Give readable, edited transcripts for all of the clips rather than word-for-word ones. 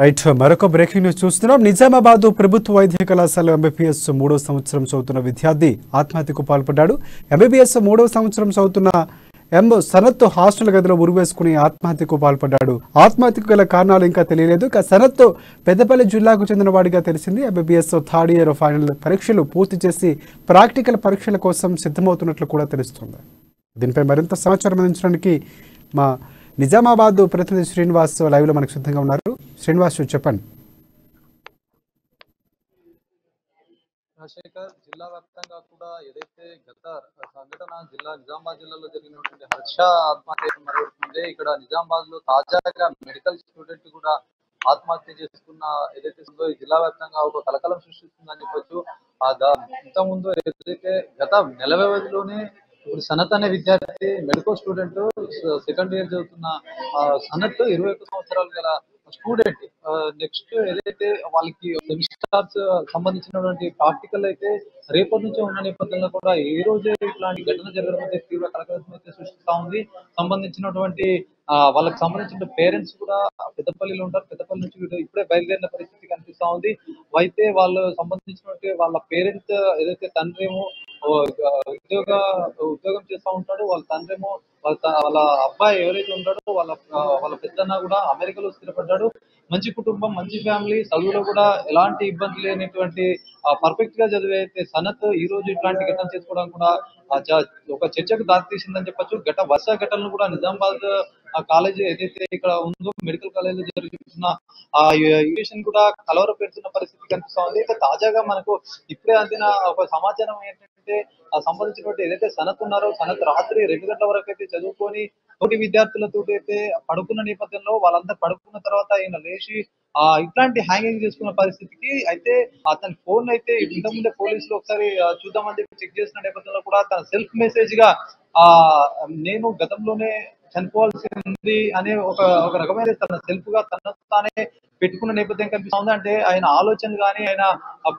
Right మరొక breaking news చూస్తున్నాం. నిజామాబాద్ ప్రభుత్వ వైద్య కళాశాల ఎంబీబీఎస్ 3వ సంవత్సరం చదువుతున్న విద్యార్థి ఆత్మహత్యకు పాల్పడ్డాడు. ఎంబీబీఎస్ 3వ సంవత్సరం చదువుతున్న సనత్ హాస్టల్ గదిలో ఉరివేసుకుని ఆత్మహత్యకు పాల్పడ్డాడు. ఆత్మహత్యకు గల కారణాలు ఇంకా తెలియలేదు. సనత్ పెద్దపల్లి జిల్లాకు చెందిన వాడిగా తెలిసింది. ఎంబీబీఎస్ థర్డ్ ఇయర్ ఫైనల్ పరీక్షలు పూర్తి చేసి ప్రాక్టికల్ పరీక్షల కోసం సిద్ధమవుతున్నట్లు కూడా తెలుస్తుంది. దీనిపై మరింత సమాచారం అందించడానికి మా నిజామాబాద్ ప్రతినిధి శ్రీనివాస్ లైవ్ లో మనకు సిద్ధంగా ఉన్నారు. శ్రీనివాస్ చెప్పండి. రాజశేఖర్, జిల్లా వ్యాప్తంగా కూడా ఏదైతే గత సంఘటన నిజామాబాద్ జిల్లాలో జరిగినటువంటి హర్ష ఆత్మహత్య మరొకటి ఇక్కడ నిజామాబాద్ లో తాజాగా మెడికల్ స్టూడెంట్ కూడా ఆత్మహత్య చేసుకున్న ఏదైతే ఉందో ఈ జిల్లా వ్యాప్తంగా ఒక కలకలం సృష్టిస్తుందని చెప్పొచ్చు. ఇంతకుముందు ఏదైతే గత నెల వ్యవధిలోనే ఇప్పుడు సనత్ అనే విద్యార్థి మెడికల్ స్టూడెంట్ సెకండ్ ఇయర్ చదువుతున్న సనత్ 21 సంవత్సరాలు గల స్టూడెంట్. నెక్స్ట్ ఏదైతే వాళ్ళకి సెమిస్టర్స్ సంబంధించినటువంటి ప్రాక్టికల్ అయితే రేపటి నుంచే ఉన్న నేపథ్యంలో కూడా ఈ రోజే ఇట్లాంటి ఘటన జరగడం అయితే తీవ్ర కలకలం అయితే సృష్టిస్తా ఉంది. సంబంధించినటువంటి వాళ్ళకి సంబంధించిన పేరెంట్స్ కూడా పెద్దపల్లిలో ఉంటారు. పెద్దపల్లి నుంచి ఇప్పుడే బయలుదేరిన పరిస్థితి కనిపిస్తా ఉంది. అయితే వాళ్ళు సంబంధించినటువంటి వాళ్ళ పేరెంట్ ఏదైతే తండ్రి ఏమో ఉద్యోగం చేస్తూ ఉంటాడు, వాళ్ళ తండ్రి ఏమో వాళ్ళ అబ్బాయి ఎవరైతే ఉంటాడో వాళ్ళ పెద్దన్న కూడా అమెరికాలో స్థిరపడ్డాడు. మంచి కుటుంబం, మంచి ఫ్యామిలీ, చదువులో కూడా ఎలాంటి ఇబ్బంది లేనటువంటి పర్ఫెక్ట్ గా చదివే అయితే సనత్ ఈ రోజు ఇట్లాంటి ఘటన చేసుకోవడం కూడా ఒక చర్చకు దారితీసిందని చెప్పొచ్చు. వరుస ఘటనలు కూడా నిజామాబాద్ కాలేజ్ ఏదైతే ఇక్కడ ఉందో మెడికల్ కాలేజ్ లో జరుగుతున్న ఆ ఎడ్యుకేషన్ కూడా కలవర పెడుతున్న పరిస్థితి కనిపిస్తా ఉంది. అయితే తాజాగా మనకు ఇప్పుడే అందిన ఒక సమాచారం ఏంటంటే సంబంధించినటువంటి ఏదైతే సనత్ ఉన్నారో సనత్ రాత్రి 2 గంటల వరకు అయితే చదువుకొని తోటి విద్యార్థులతో అయితే పడుకున్న నేపథ్యంలో వాళ్ళందరూ పడుకున్న తర్వాత ఆయన లేచి ఇట్లాంటి హ్యాంగింగ్ చేసుకున్న పరిస్థితికి అయితే అతని ఫోన్ అయితే ఇంతకుముందే పోలీసులు ఒకసారి చూద్దామని చెప్పి చెక్ చేసిన నేపథ్యంలో కూడా తన సెల్ఫ్ మెసేజ్ గా నేను గతంలోనే చనిపోవాల్సి ఉంది అనే ఒక రకమైన తన సెల్ఫ్ గా తన తానే పెట్టుకున్న నేపథ్యం కనిపిస్తా ఉంది. అంటే ఆయన ఆలోచనలు కానీ ఆయన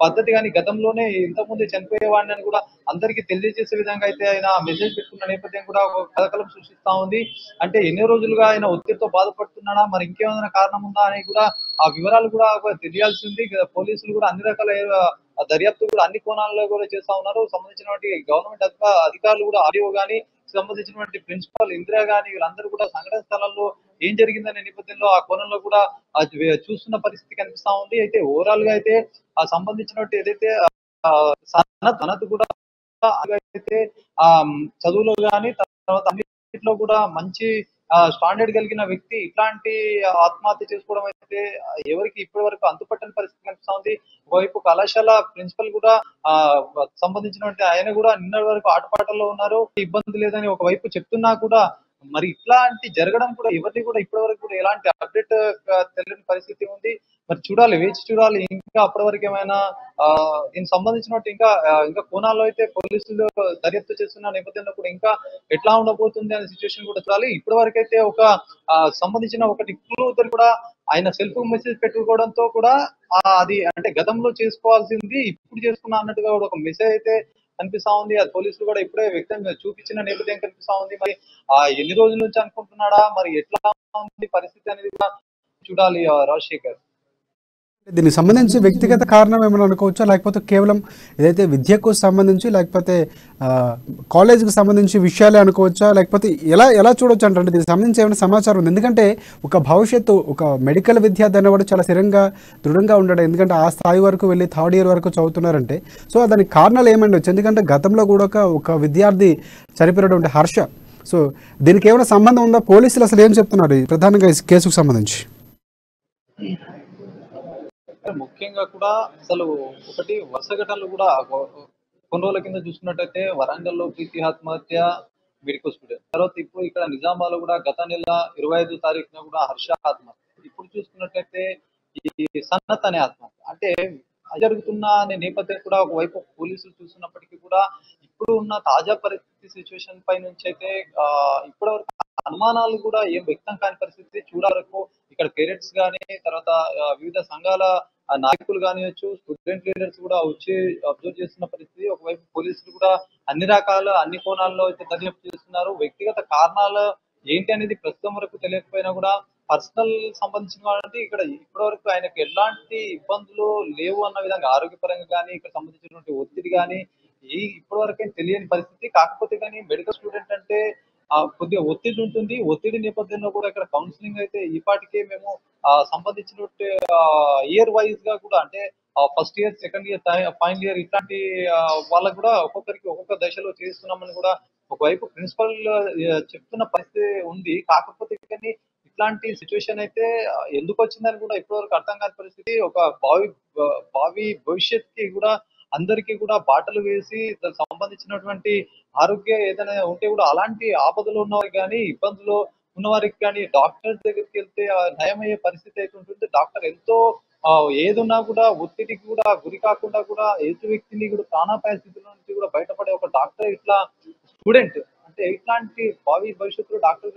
పద్ధతి కానీ గతంలోనే ఇంతకుముందు చనిపోయేవాడిని అని కూడా అందరికీ తెలియజేసే విధంగా అయితే ఆయన మెసేజ్ పెట్టుకున్న నేపథ్యం కూడా ఒక కలకలం సృష్టిస్తా ఉంది. అంటే ఎన్ని రోజులుగా ఆయన ఒత్తిడితో బాధపడుతున్నాడా, మరి ఇంకేమైనా కారణం ఉందా అని కూడా ఆ వివరాలు కూడా తెలియాల్సింది. పోలీసులు కూడా అన్ని రకాల దర్యాప్తు కూడా అన్ని కోణాల్లో కూడా చేస్తా ఉన్నారు. సంబంధించినటువంటి గవర్నమెంట్ అధికారులు కూడా ఆర్డీఓ గానీ సంబంధించినటువంటి ప్రిన్సిపల్ ఇందిరా గానీ వీళ్ళందరూ కూడా సంఘటన స్థలంలో ఏం జరిగిందనే నేపథ్యంలో ఆ కోణంలో కూడా చూస్తున్న పరిస్థితి కనిపిస్తా ఉంది. అయితే ఓవరాల్ గా అయితే ఆ సంబంధించినట్టు ఏదైతే సనత్ కూడా అయితే చదువులో గానీ తర్వాత అన్నింటిలో కూడా మంచి స్టాండర్డ్ కలిగిన వ్యక్తి ఇట్లాంటి ఆత్మహత్య చేసుకోవడం అయితే ఎవరికి ఇప్పటి వరకు అంతుపట్టని పరిస్థితి కనిపిస్తా ఉంది. ఒకవైపు కళాశాల ప్రిన్సిపల్ కూడా సంబంధించినటువంటి ఆయన కూడా నిన్నటి వరకు ఆటపాటల్లో ఉన్నారు, ఇబ్బంది లేదని ఒకవైపు చెప్తున్నా కూడా మరి ఇట్లాంటి జరగడం కూడా ఎవరిని కూడా ఇప్పటి వరకు కూడా ఎలాంటి అప్డేట్ తెలియని పరిస్థితి ఉంది. మరి చూడాలి, వేచి చూడాలి. ఇంకా అప్పటి వరకు ఏమైనా దీనికి సంబంధించినట్టు ఇంకా కోణాల్లో అయితే పోలీసులు దర్యాప్తు చేస్తున్న నేపథ్యంలో కూడా ఇంకా ఎట్లా ఉండబోతుంది అనే సిచ్యువేషన్ కూడా చూడాలి. ఇప్పటి వరకు అయితే ఒక సంబంధించిన ఒకటి కూడా ఆయన సెల్ఫ్ మెసేజ్ పెట్టుకోవడంతో కూడా అది అంటే గతంలో చేసుకోవాల్సింది ఇప్పుడు చేసుకున్నా అన్నట్టుగా కూడా ఒక మెసేజ్ అయితే కనిపిస్తా ఉంది. అది పోలీసులు కూడా ఇప్పుడే వ్యక్తం చూపించిన నేపథ్యం కనిపిస్తా ఉంది. మరి ఎన్ని రోజుల నుంచి అనుకుంటున్నాడా, మరి ఎట్లా ఉంది పరిస్థితి అనేది కూడా చూడాలి రాజశేఖర్. దీనికి సంబంధించి వ్యక్తిగత కారణం ఏమైనా అనుకోవచ్చా, లేకపోతే కేవలం ఏదైతే విద్యకు సంబంధించి లేకపోతే కాలేజీకి సంబంధించి విషయాలే అనుకోవచ్చా, లేకపోతే ఎలా చూడొచ్చు అంటే దీనికి సంబంధించి ఏమైనా సమాచారం ఉంది? ఎందుకంటే ఒక భవిష్యత్తు ఒక మెడికల్ విద్యార్థి అనేవాడు చాలా దృఢంగా ఉండడు. ఎందుకంటే ఆ స్థాయి వరకు వెళ్ళి థర్డ్ ఇయర్ వరకు చదువుతున్నారంటే సో దానికి కారణాలు ఏమండొచ్చు? ఎందుకంటే గతంలో కూడా ఒక విద్యార్థి చనిపోయినటువంటి హర్ష. సో దీనికి ఏమైనా సంబంధం ఉందా? పోలీసులు అసలు ఏం చెప్తున్నారు ప్రధానంగా ఈ కేసుకు సంబంధించి? ముఖ్యంగా కూడా అసలు ఒకటి వరుస ఘటనలు కూడా కొన్ని రోజుల కింద చూసుకున్నట్టయితే వరంగల్లో ప్రీతి ఆత్మహత్య మెడికల్ స్టూడెంట్, తర్వాత ఇప్పుడు ఇక్కడ నిజామాబాద్ లో కూడా గత నెల 25వ తారీఖున కూడా హర్ష ఆత్మహత్య. ఇప్పుడు చూసుకున్నట్టయితే ఈ సనత్ అనే ఆత్మహత్య. అంటే జరుగుతున్న అనే నేపథ్యం కూడా ఒకవైపు పోలీసులు చూస్తున్నప్పటికీ కూడా ఇప్పుడు ఉన్న తాజా పరిస్థితి సిచ్యువేషన్ పై నుంచి అయితే ఇప్పటివరకు అనుమానాలు కూడా ఏం వ్యక్తం కాని పరిస్థితి. చూడవరకు ఇక్కడ పేరెంట్స్ గానీ తర్వాత వివిధ సంఘాల నాయకులు కానివచ్చు, స్టూడెంట్ లీడర్స్ కూడా వచ్చి అబ్జర్వ్ చేస్తున్న పరిస్థితి. ఒకవైపు పోలీసులు కూడా అన్ని కోణాల్లో అయితే దర్యాప్తు చేస్తున్నారు. వ్యక్తిగత కారణాలు ఏంటి అనేది ప్రస్తుతం వరకు తెలియకపోయినా కూడా పర్సనల్ సంబంధించిన కాబట్టి ఇక్కడ ఇప్పటివరకు ఆయనకు ఎలాంటి ఇబ్బందులు లేవు అన్న విధంగా ఆరోగ్యపరంగా కానీ ఇక్కడ సంబంధించినటువంటి ఒత్తిడి కానీ ఇప్పటివరకు ఏం తెలియని పరిస్థితి. కాకపోతే కానీ మెడికల్ స్టూడెంట్ అంటే కొద్దిగా ఒత్తిడి ఉంటుంది. ఒత్తిడి నేపథ్యంలో కూడా ఇక్కడ కౌన్సిలింగ్ అయితే ఈ పాటికే మేము సంబంధించినట్టు ఇయర్ వైజ్ గా కూడా అంటే first year, second year, final year ఇట్లాంటి వాళ్ళకు కూడా ఒక్కొక్కరికి ఒక్కొక్క దశలో చేస్తున్నామని కూడా ఒకవైపు ప్రిన్సిపల్ చెప్తున్న పరిస్థితి ఉంది. కాకపోతే కానీ ఇట్లాంటి సిచ్యువేషన్ అయితే ఎందుకు వచ్చిందని కూడా ఇప్పటివరకు అర్థం కాని పరిస్థితి. ఒక భావి భవిష్యత్తుకి కూడా అందరికీ కూడా బాటలు వేసి దానికి సంబంధించినటువంటి ఆరోగ్య ఏదైనా ఉంటే కూడా అలాంటి ఆపదలు ఉన్నవారికి కానీ ఇబ్బందులు ఉన్నవారికి కానీ డాక్టర్ దగ్గరికి వెళ్తే నయమయ్యే పరిస్థితి అయితే ఉంటుంది. డాక్టర్ ఎంతో ఏదున్నా కూడా ఒత్తిడికి కూడా గురి కాకుండా కూడా ఎదుటి వ్యక్తిని కూడా ప్రాణాపాయ స్థితిలో నుంచి కూడా బయటపడే ఒక డాక్టర్ ఇట్లా స్టూడెంట్ అంటే ఇట్లాంటి భావి భవిష్యత్తులో డాక్టర్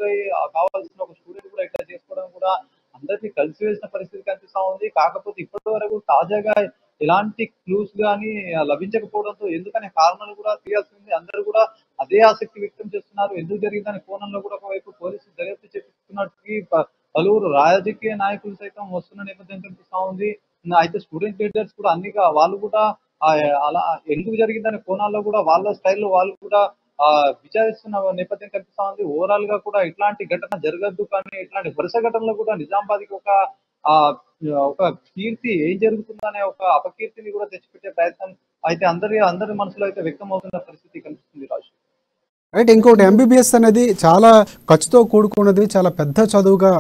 కావాల్సిన ఒక స్టూడెంట్ కూడా ఇట్లా చేసుకోవడం కూడా అందరినీ కలిసివేసిన పరిస్థితి కనిపిస్తా ఉంది. కాకపోతే ఇప్పటి వరకు తాజాగా ఎలాంటి క్లూస్ గానీ లభించకపోవడంతో ఎందుకనే కారణాలు కూడా తెలియాల్సింది. అందరూ కూడా అదే ఆసక్తి వ్యక్తం చేస్తున్నారు. ఎందుకు జరిగిందనే కోణంలో కూడా ఒకవైపు పోలీసులు దర్యాప్తు చేపిస్తున్నట్టుగా పలువురు రాజకీయ నాయకులు సైతం వస్తున్న నేపథ్యం కనిపిస్తా ఉంది. అయితే స్టూడెంట్ లీడర్స్ కూడా వాళ్ళు కూడా అలా ఎందుకు జరిగిందనే కోణాల్లో కూడా వాళ్ళ స్టైల్లో వాళ్ళు కూడా విచారిస్తున్న నేపథ్యం కనిపిస్తా ఉంది. ఓవరాల్ గా కూడా ఇట్లాంటి ఘటన జరగద్దు కానీ ఇట్లాంటి వరుస ఘటనలు కూడా నిజామాబాద్ కి ఒక కీర్తి ఏం జరుగుతుందనే ఒక అపకీర్తిని కూడా తెచ్చిపెట్టే ప్రయత్నం అయితే అందరి మనసులో అయితే వ్యక్తం అవుతున్న పరిస్థితి కనిపిస్తుంది రాజు. రైట్. ఇంకోటి ఎంబీబీఎస్ అనేది చాలా ఖర్చుతో కూడుకున్నది, చాలా పెద్ద చదువుగా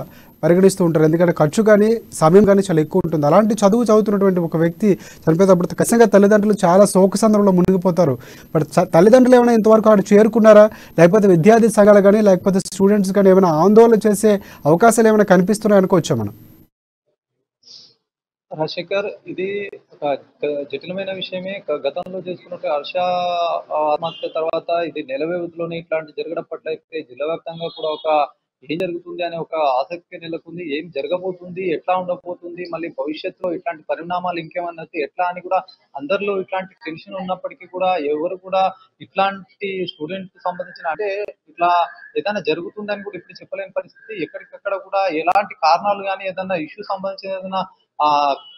పరిగణిస్తూ ఉంటారు. ఎందుకంటే ఖర్చు కానీ సమయం కానీ చాలా ఎక్కువ ఉంటుంది. అలాంటి చదువు చదువుతున్నటువంటి ఒక వ్యక్తి చనిపోయేటప్పుడు ఖచ్చితంగా తల్లిదండ్రులు చాలా శోకసంద్రంలో మునిగిపోతారు. బట్ తల్లిదండ్రులు ఏమైనా ఇంతవరకు అక్కడ చేరుకున్నారా, లేకపోతే విద్యార్థి సంఘాలు కానీ లేకపోతే స్టూడెంట్స్ కానీ ఏమైనా ఆందోళన చేసే అవకాశాలు ఏమైనా కనిపిస్తున్నాయి అనుకోవచ్చా మనం? రాజశేఖర్, ఇది ఒక జటిలమైన విషయమే. గతంలో చేసుకున్నట్టు హర్ష ఆత్మహత్య తర్వాత ఇది నెల వ్యవధిలోనే ఇట్లాంటి జరగడం పట్ల అయితే జిల్లా వ్యాప్తంగా కూడా ఏం జరుగుతుంది అనే ఒక ఆసక్తి నెలకొంది. ఏం జరగబోతుంది, ఎట్లా ఉండబోతుంది, మళ్ళీ భవిష్యత్తులో ఇట్లాంటి పరిణామాలు ఇంకేమన్నా ఎట్లా అని కూడా అందరిలో ఇట్లాంటి టెన్షన్ ఉన్నప్పటికీ కూడా ఎవరు కూడా ఇట్లాంటి స్టూడెంట్ సంబంధించిన అంటే ఇట్లా ఏదైనా జరుగుతుందని కూడా ఇప్పుడు చెప్పలేని పరిస్థితి. ఎక్కడికక్కడ కూడా ఎలాంటి కారణాలు కానీ ఏదైనా ఇష్యూ సంబంధించిన ఏదైనా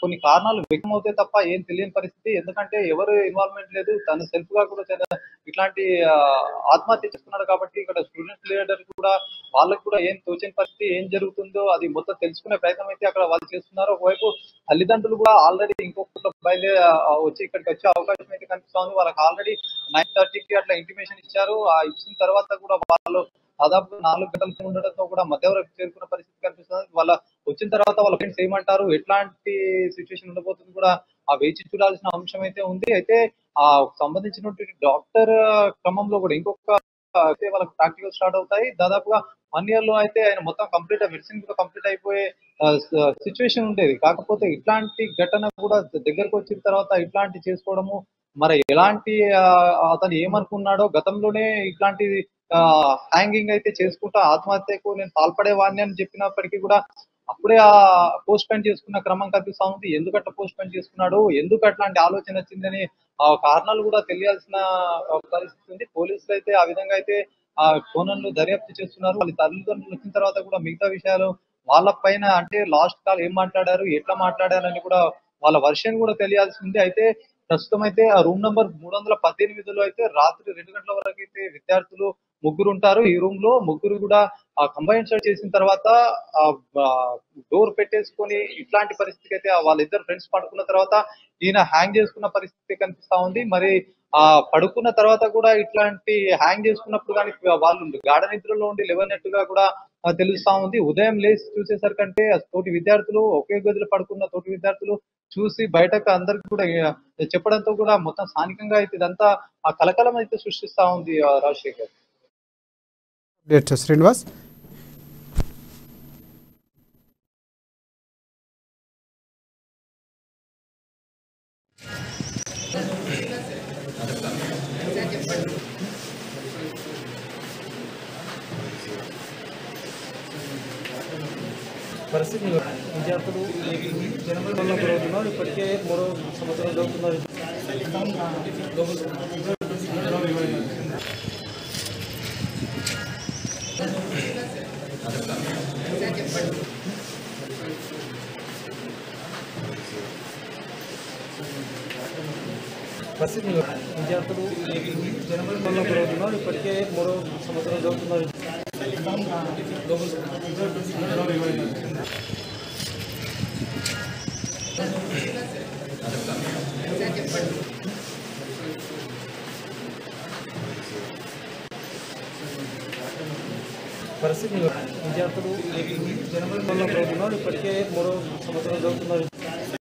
కొన్ని కారణాలు వ్యక్తమవుతే తప్ప ఏం తెలియని పరిస్థితి. ఎందుకంటే ఎవరు ఇన్వాల్వ్మెంట్ లేదు. తను సెల్ఫ్ గా కూడా ఇట్లాంటి ఆత్మహత్య చేస్తున్నాడు కాబట్టి ఇక్కడ స్టూడెంట్ లీడర్ కూడా వాళ్ళకు కూడా ఏం తోచని పరిస్థితి, ఏం జరుగుతుందో అది మొత్తం తెలుసుకునే ప్రయత్నం అయితే అక్కడ వాళ్ళు చేస్తున్నారు. ఒకవైపు తల్లిదండ్రులు కూడా ఆల్రెడీ ఇంకొకటి బయలుదేరి వచ్చి ఇక్కడికి వచ్చే అవకాశం అయితే కనిపిస్తుంది. వాళ్ళకి ఆల్రెడీ 9:30కి అట్లా ఇంటిమేషన్ ఇచ్చారు. ఇచ్చిన తర్వాత కూడా వాళ్ళు దాదాపు 4 గంటలు ఉండడంతో కూడా మధ్యవరకు చేరుకున్న పరిస్థితి కనిపిస్తుంది. వాళ్ళ వచ్చిన తర్వాత వాళ్ళ ఫ్రెండ్స్ ఏమంటారు, ఎట్లాంటి సిచ్యువేషన్ ఉండబోతుంది కూడా వేచి చూడాల్సిన అంశం అయితే ఉంది. అయితే సంబంధించినటువంటి డాక్టర్ క్రమంలో కూడా ఇంకొక అయితే వాళ్ళకి ప్రాక్టికల్ స్టార్ట్ అవుతాయి. దాదాపుగా 1 year లో అయితే ఆయన మొత్తం కంప్లీట్ మెడిసిన్ కూడా కంప్లీట్ అయిపోయే సిచ్యువేషన్ ఉండేది. కాకపోతే ఇట్లాంటి ఘటన కూడా దగ్గరకు వచ్చిన తర్వాత ఇట్లాంటి చేసుకోవడము మరి ఎలాంటి అతను ఏమనుకున్నాడో గతంలోనే ఇట్లాంటి హ్యాంగింగ్ అయితే చేసుకుంటా ఆత్మహత్యకు నేను పాల్పడేవాడిని అని చెప్పినప్పటికీ కూడా అప్పుడే పోస్ట్ పోన్ చేసుకున్న క్రమం కనిపిస్తా ఉంది. ఎందుకట్లా పోస్ట్ పోన్ చేసుకున్నాడు, ఎందుకు అట్లాంటి ఆలోచన వచ్చిందని కారణాలు కూడా తెలియాల్సిన పరిస్థితి ఉంది. పోలీసులు అయితే ఆ విధంగా అయితే కోణంలో దర్యాప్తు చేస్తున్నారు. వాళ్ళ తల్లిదండ్రులు వచ్చిన తర్వాత కూడా మిగతా విషయాలు వాళ్ళ పైన అంటే లాస్ట్ కాల్ ఏం మాట్లాడారు, ఎట్లా మాట్లాడారని కూడా వాళ్ళ వర్షన్ కూడా తెలియాల్సి ఉంది. అయితే ప్రస్తుతం అయితే ఆ రూమ్ నంబర్ 318లో అయితే రాత్రి 2 గంటల వరకు అయితే విద్యార్థులు ముగ్గురు ఉంటారు. ఈ రూమ్ లో ముగ్గురు కూడా కంబైన్ స్టడీ చేసిన తర్వాత డోర్ పెట్టేసుకొని ఇట్లాంటి పరిస్థితికి అయితే వాళ్ళిద్దరు ఫ్రెండ్స్ పడుకున్న తర్వాత ఈయన హ్యాంగ్ చేసుకున్న పరిస్థితి కనిపిస్తా ఉంది. మరి పడుకున్న తర్వాత కూడా ఇట్లాంటి హ్యాంగ్ చేసుకున్నప్పుడు కానీ వాళ్ళు గాఢ నిద్రలో ఉండి లేవనట్టుగా కూడా తెలుస్తా ఉంది. ఉదయం లేచి చూసేసరికంటే తోటి విద్యార్థులు ఒకే గదిలో పడుకున్న తోటి విద్యార్థులు చూసి బయటకు అందరికి కూడా చెప్పడంతో కూడా మొత్తం స్థానికంగా అయితే ఇదంతా కలకలం అయితే సృష్టిస్తా ఉంది రాజశేఖర్. శ్రీనివాస్. పరిస్థితి విద్యార్థులు జనవరి నెలలో గురవుతున్నారు. ఇప్పటికే 3వ సంవత్సరం జరుగుతున్నారు. విద్యార్థులు జనవరి నెలలో జరుగుతున్నారు. ఇప్పటికే 3వ సంవత్సరం జరుగుతున్నారు. విద్యార్థులు జనవరి నెలలో జరుగుతున్నారు. ఇప్పటికే 3వ సంవత్సరం జరుగుతున్నారు.